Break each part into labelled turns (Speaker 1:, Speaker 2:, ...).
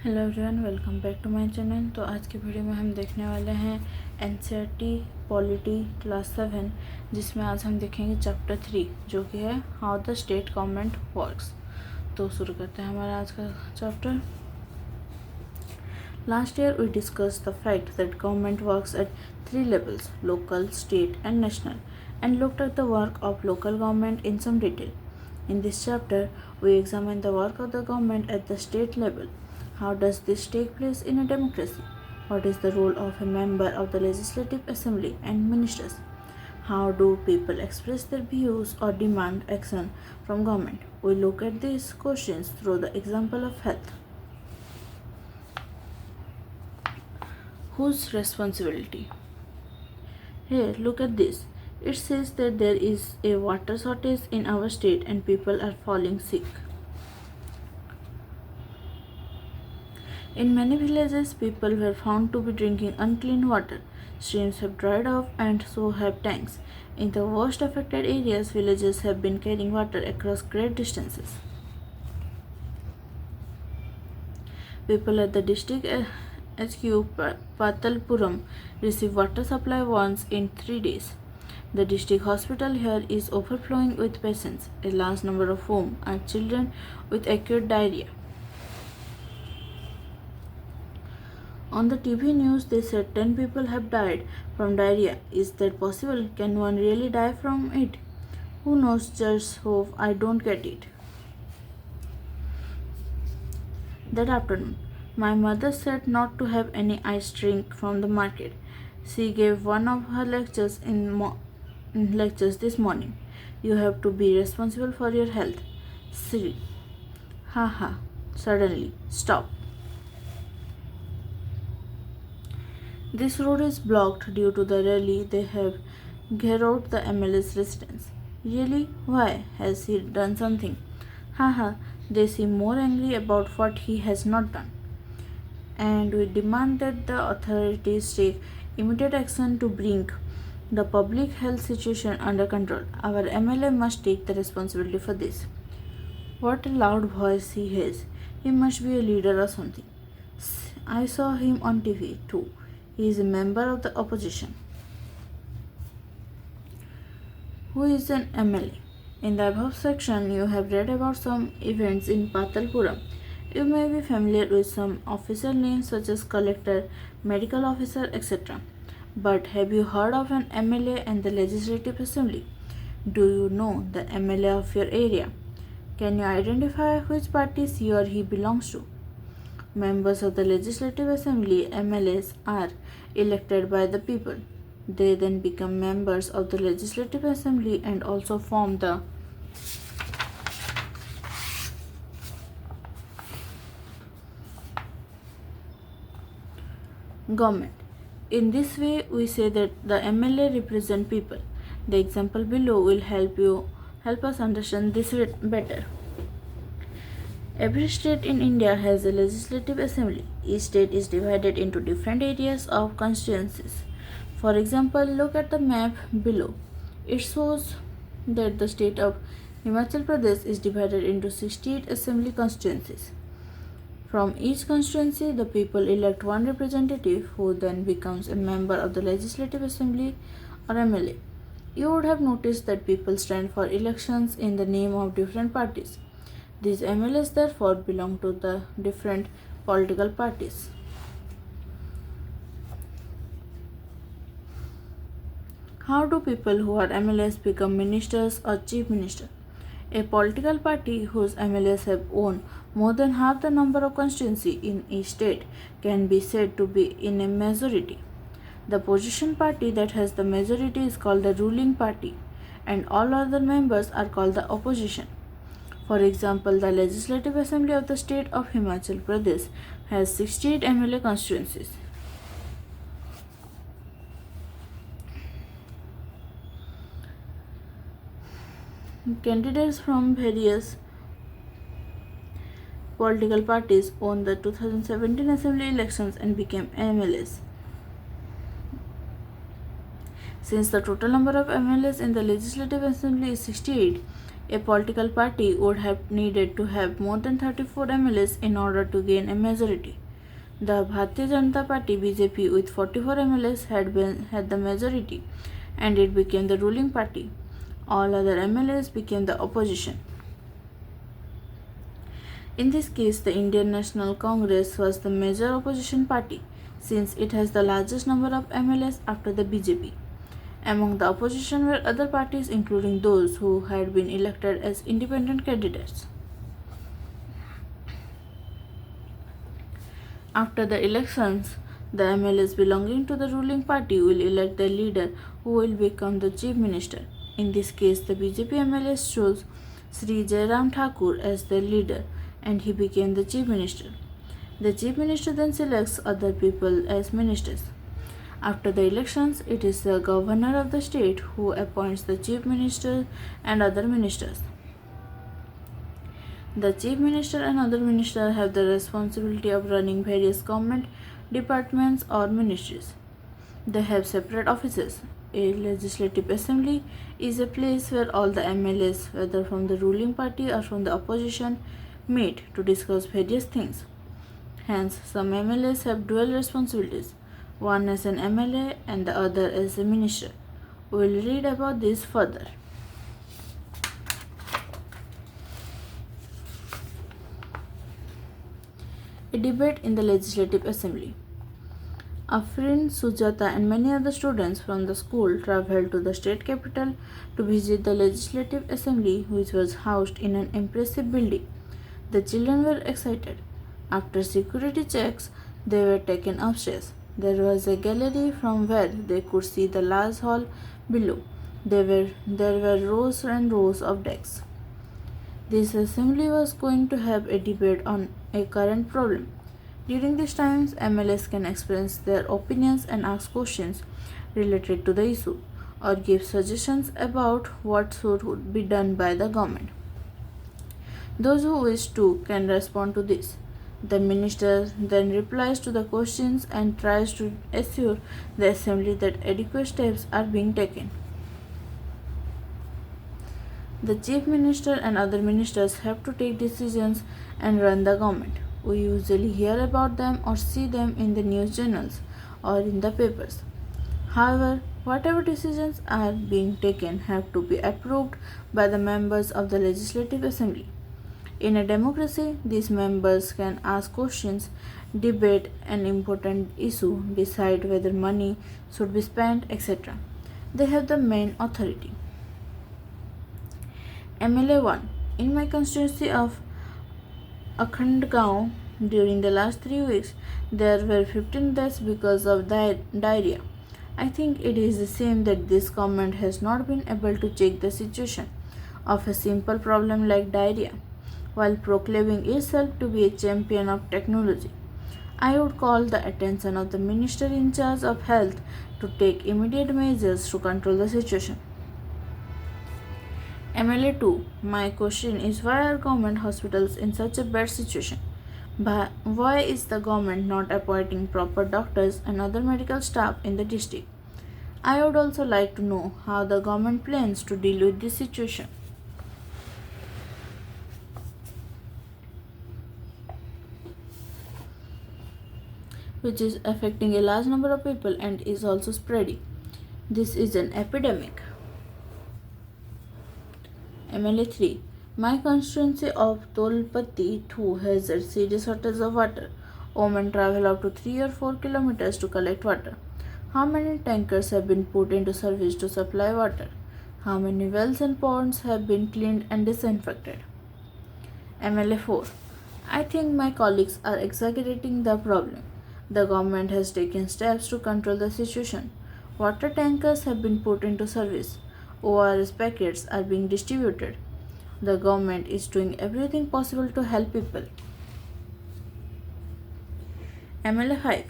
Speaker 1: Hello everyone, welcome back to my channel. तो आज की वीडियो में हम देखने वाले हैं एनसीईआरटी पॉलिटी क्लास 7, जिसमें आज हम देखेंगे चैप्टर 3 जो कि है how the state government works. तो शुरू करते हैं हमारा आज का chapter. Last year we discuss the fact that government works at 3 levels: local, state and national, and looked at the work of local government in some detail. In this chapter, we examine the work of the government at the state level. How does this take place in a democracy? What is the role of a member of the Legislative Assembly and ministers? How do people express their views or demand action from government? We look at these questions through the example of health. Whose responsibility? Here, look at this. It says that there is a water shortage in our state and people are falling sick. In many villages, people were found to be drinking unclean water. Streams have dried up and so have tanks. In the worst affected areas, villages have been carrying water across great distances. People at the district HQ Patalpuram receive water supply once in 3 days. The district hospital here is overflowing with patients, a large number of whom are children with acute diarrhea. On the TV news, they said 10 people have died from diarrhea. Is that possible? Can one really die from it? Who knows? Just hope I don't get it. That afternoon, my mother said not to have any ice drink from the market. She gave one of her lectures this morning. You have to be responsible for your health. Siri. Ha. Suddenly, stop. This road is blocked due to the rally. They have garrowed the MLA's residence. Really? Why? Has he done something? Ha. They seem more angry about what he has not done. And we demand that the authorities take immediate action to bring the public health situation under control. Our MLA must take the responsibility for this. What a loud voice he has. He must be a leader or something. I saw him on TV too. He is a member of the opposition. Who is an MLA? In the above section, you have read about some events in Patalpuram. You may be familiar with some officer names such as collector, medical officer, etc. But have you heard of an MLA and the Legislative Assembly? Do you know the MLA of your area? Can you identify which party she or he belongs to? Members of the Legislative Assembly, MLAs, are elected by the people. They then become members of the Legislative Assembly and also form the government. In this way, we say that the MLA represent people. The example below will help us understand this better. Every state in India has a legislative assembly. Each state is divided into different areas of constituencies. For example, look at the map below. It shows that the state of Himachal Pradesh is divided into 68 assembly constituencies. From each constituency, the people elect one representative who then becomes a member of the Legislative Assembly or MLA. You would have noticed that people stand for elections in the name of different parties. These MLAs therefore belong to the different political parties. How do people who are MLAs become ministers or chief minister? A political party whose MLAs have won more than half the number of constituency in each state can be said to be in a majority. The opposition party that has the majority is called the ruling party, and all other members are called the opposition. For example, the Legislative Assembly of the state of Himachal Pradesh has 68 MLA constituencies. Candidates from various political parties won the 2017 assembly elections and became MLAs. Since the total number of MLAs in the Legislative Assembly is 68, A political party would have needed to have more than 34 MLAs in order to gain a majority. The Bharatiya Janata Party BJP with 44 MLAs had the majority and it became the ruling party. All other MLAs became the opposition. In this case, the Indian National Congress was the major opposition party since it has the largest number of MLAs after the BJP. Among the opposition were other parties including those who had been elected as independent candidates. After the elections, the MLAs belonging to the ruling party will elect the leader who will become the chief minister. In this case, the BJP MLAs chose Sri Jairam Thakur as their leader and he became the chief minister. The chief minister then selects other people as ministers. After the elections, it is the governor of the state who appoints the chief minister and other ministers. The chief minister and other ministers have the responsibility of running various government departments or ministries. They have separate offices. A legislative assembly is a place where all the MLAs, whether from the ruling party or from the opposition, meet to discuss various things. Hence, some MLAs have dual responsibilities, one as an MLA and the other as a minister. We will read about this further. A debate in the Legislative Assembly. Afrin, Sujata, and many other students from the school traveled to the state capital to visit the Legislative Assembly, which was housed in an impressive building. The children were excited. After security checks, they were taken upstairs. There was a gallery from where they could see the large hall below. There were rows and rows of desks. This assembly was going to have a debate on a current problem. During these times, MLAs can express their opinions and ask questions related to the issue or give suggestions about what should be done by the government. Those who wish to can respond to this. The minister then replies to the questions and tries to assure the assembly that adequate steps are being taken. The chief minister and other ministers have to take decisions and run the government. We usually hear about them or see them in the news journals or in the papers. However, whatever decisions are being taken have to be approved by the members of the Legislative Assembly. In a democracy, these members can ask questions, debate an important issue, decide whether money should be spent, etc. They have the main authority. MLA 1. In my constituency of Akhandgaon, during the last 3 weeks, there were 15 deaths because of diarrhea. I think it is the same that this government has not been able to check the situation of a simple problem like diarrhea, while proclaiming itself to be a champion of technology. I would call the attention of the minister in charge of health to take immediate measures to control the situation. MLA 2. My question is, why are government hospitals in such a bad situation? Why is the government not appointing proper doctors and other medical staff in the district? I would also like to know how the government plans to deal with this situation. Which is affecting a large number of people and is also spreading. This is an epidemic. MLA 3. My constituency of Tolpati 2 has a serious shortage of water. Women travel up to 3 or 4 kilometers to collect water. How many tankers have been put into service to supply water? How many wells and ponds have been cleaned and disinfected? MLA 4. I think my colleagues are exaggerating the problem. The government has taken steps to control the situation. Water tankers have been put into service. ORS packets are being distributed. The government is doing everything possible to help people. MLA 5.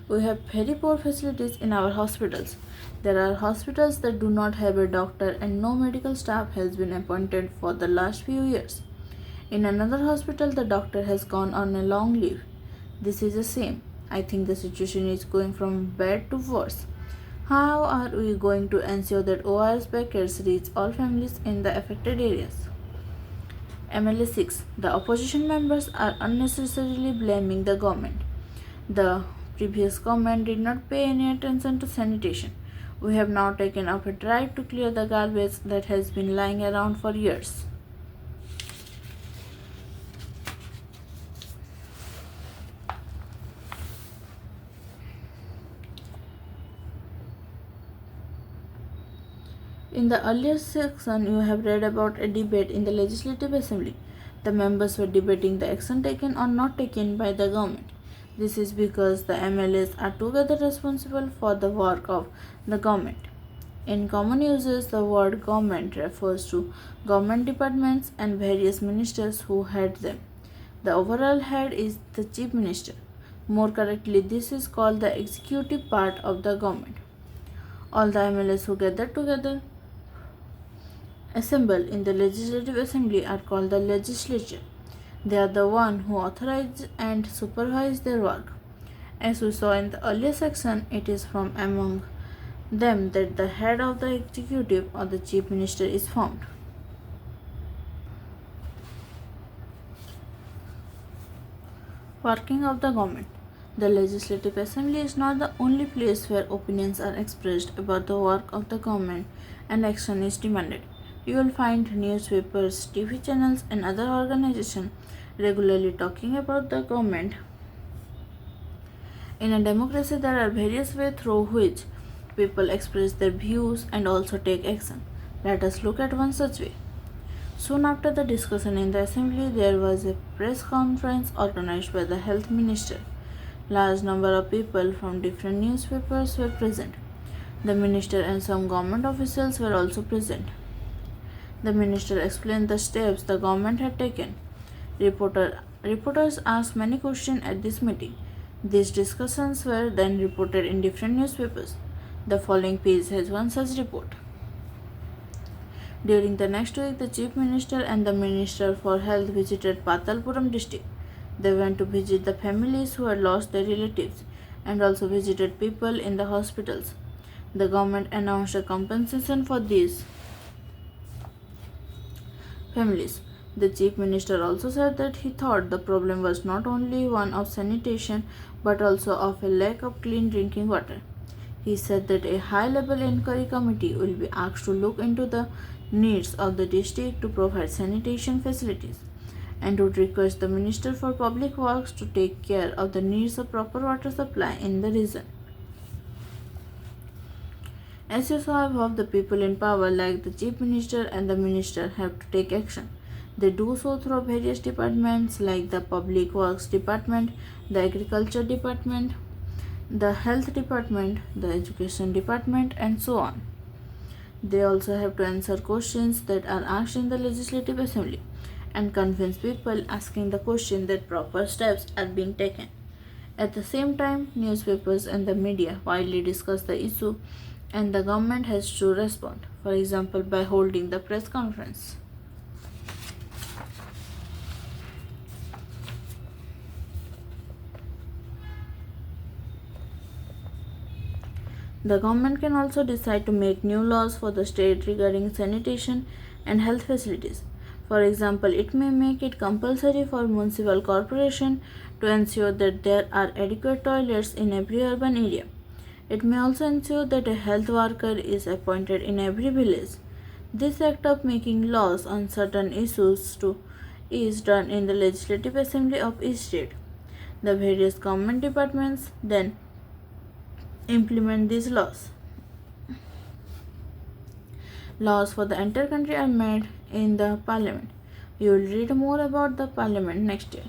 Speaker 1: We have very poor facilities in our hospitals. There are hospitals that do not have a doctor and no medical staff has been appointed for the last few years. In another hospital, the doctor has gone on a long leave. This is the same. I think the situation is going from bad to worse. How are we going to ensure that ORS packets reach all families in the affected areas? MLA 6. The opposition members are unnecessarily blaming the government. The previous government did not pay any attention to sanitation. We have now taken up a drive to clear the garbage that has been lying around for years. In the earlier section, you have read about a debate in the Legislative Assembly. The members were debating the action taken or not taken by the government. This is because the MLAs are together responsible for the work of the government. In common uses, the word government refers to government departments and various ministers who head them. The overall head is the chief minister. More correctly, this is called the executive part of the government. All the MLAs who gather together assemble in the legislative assembly are called the legislature. They are the one who authorize and supervise their work. As we saw in the earlier section, it is from among them that the head of the executive or the chief minister is formed. Working of the government. The legislative assembly is not the only place where opinions are expressed about the work of the government and action is demanded. You will find newspapers, TV channels, and other organizations regularly talking about the government. In a democracy, there are various ways through which people express their views and also take action. Let us look at one such way. Soon after the discussion in the assembly, there was a press conference organized by the health minister. Large number of people from different newspapers were present. The minister and some government officials were also present. The minister explained the steps the government had taken. Reporters asked many questions at this meeting. These discussions were then reported in different newspapers. The following page has one such report. During the next week, the chief minister and the minister for health visited Patalpuram district. They went to visit the families who had lost their relatives and also visited people in the hospitals. The government announced a compensation for these families. The chief minister also said that he thought the problem was not only one of sanitation but also of a lack of clean drinking water. He said that a high-level inquiry committee will be asked to look into the needs of the district to provide sanitation facilities and would request the Minister for Public Works to take care of the needs of proper water supply in the region. As you saw above, the people in power, like the Chief Minister and the Minister, have to take action. They do so through various departments like the Public Works Department, the Agriculture Department, the Health Department, the Education Department, and so on. They also have to answer questions that are asked in the Legislative Assembly and convince people asking the question that proper steps are being taken. At the same time, newspapers and the media widely discuss the issue and the government has to respond, for example, by holding the press conference. The government can also decide to make new laws for the state regarding sanitation and health facilities. For example, it may make it compulsory for municipal corporation to ensure that there are adequate toilets in every urban area. It may also ensure that a health worker is appointed in every village. This act of making laws on certain issues is done in the Legislative Assembly of each state. The various government departments then implement these laws. Laws for the entire country are made in the parliament. You will read more about the parliament next year.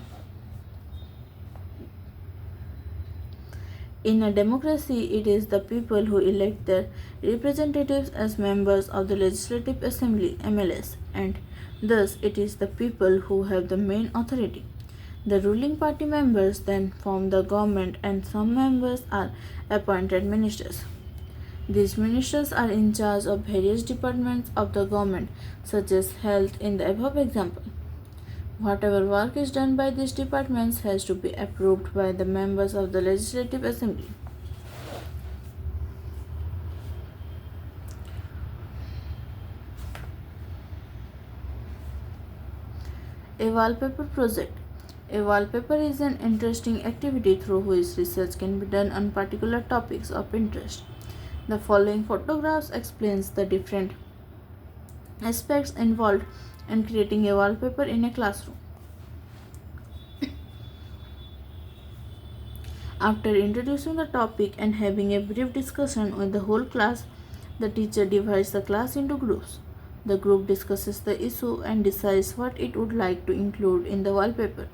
Speaker 1: In a democracy, it is the people who elect their representatives as members of the Legislative Assembly (MLS), and thus it is the people who have the main authority. The ruling party members then form the government and some members are appointed ministers. These ministers are in charge of various departments of the government such as health in the above example. Whatever work is done by these departments has to be approved by the members of the Legislative Assembly. A wallpaper project. A wallpaper is an interesting activity through which research can be done on particular topics of interest. The following photographs explains the different aspects involved in creating a wallpaper in a classroom. After introducing the topic and having a brief discussion with the whole class, the teacher divides the class into groups. The group discusses the issue and decides what it would like to include in the wallpaper.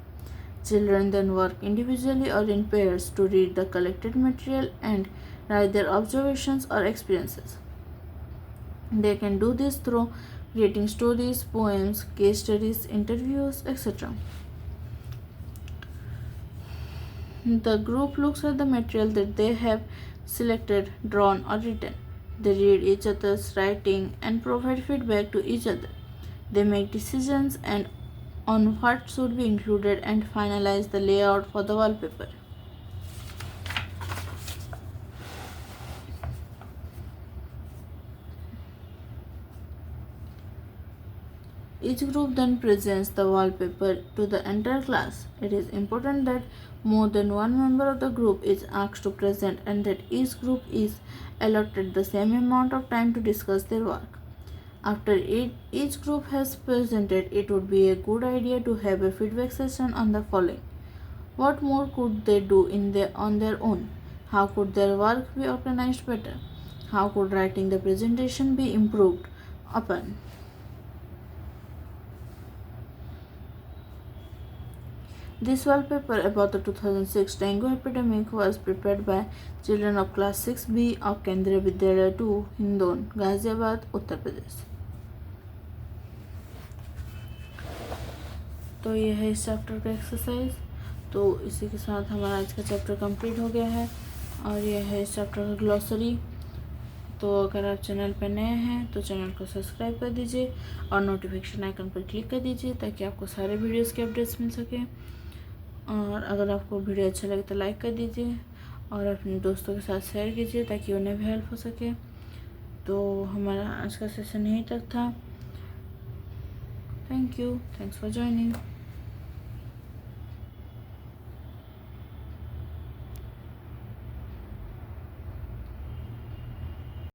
Speaker 1: Children then work individually or in pairs to read the collected material and write their observations or experiences. They can do this through creating stories, poems, case studies, interviews, etc. The group looks at the material that they have selected, drawn, or written. They read each other's writing and provide feedback to each other. They make decisions and on what should be included and finalize the layout for the wallpaper. Each group then presents the wallpaper to the entire class. It is important that more than one member of the group is asked to present and that each group is allotted the same amount of time to discuss their work. After each group has presented, it would be a good idea to have a feedback session on the following. What more could they do on their own? How could their work be organized better? How could writing the presentation be improved upon? This wallpaper about the 2006 dengue epidemic was prepared by children of class 6B of Kendriya Vidyalaya 2, Hindon, Ghaziabad, Uttar Pradesh. तो ये है इस chapter का exercise. तो इसी के साथ हमारा आज का चैप्टर कंप्लीट हो गया है और ये है इस चैप्टर का ग्लॉसरी। तो अगर आप चैनल पर नए हैं तो चैनल को सब्सक्राइब कर दीजिए और नोटिफिकेशन आइकन पर क्लिक कर दीजिए ताकि आपको सारे वीडियोस के अपडेट्स मिल सकें। और अगर आपको वीडियो अच्छा लगे तो लाइक कर दीजिए और अपने दोस्तों के साथ शेयर कीजिए ताकि उन्हें भी हेल्प हो सके। तो हमारा आज का सेशन यहीं तक था। Thank you, thanks for joining.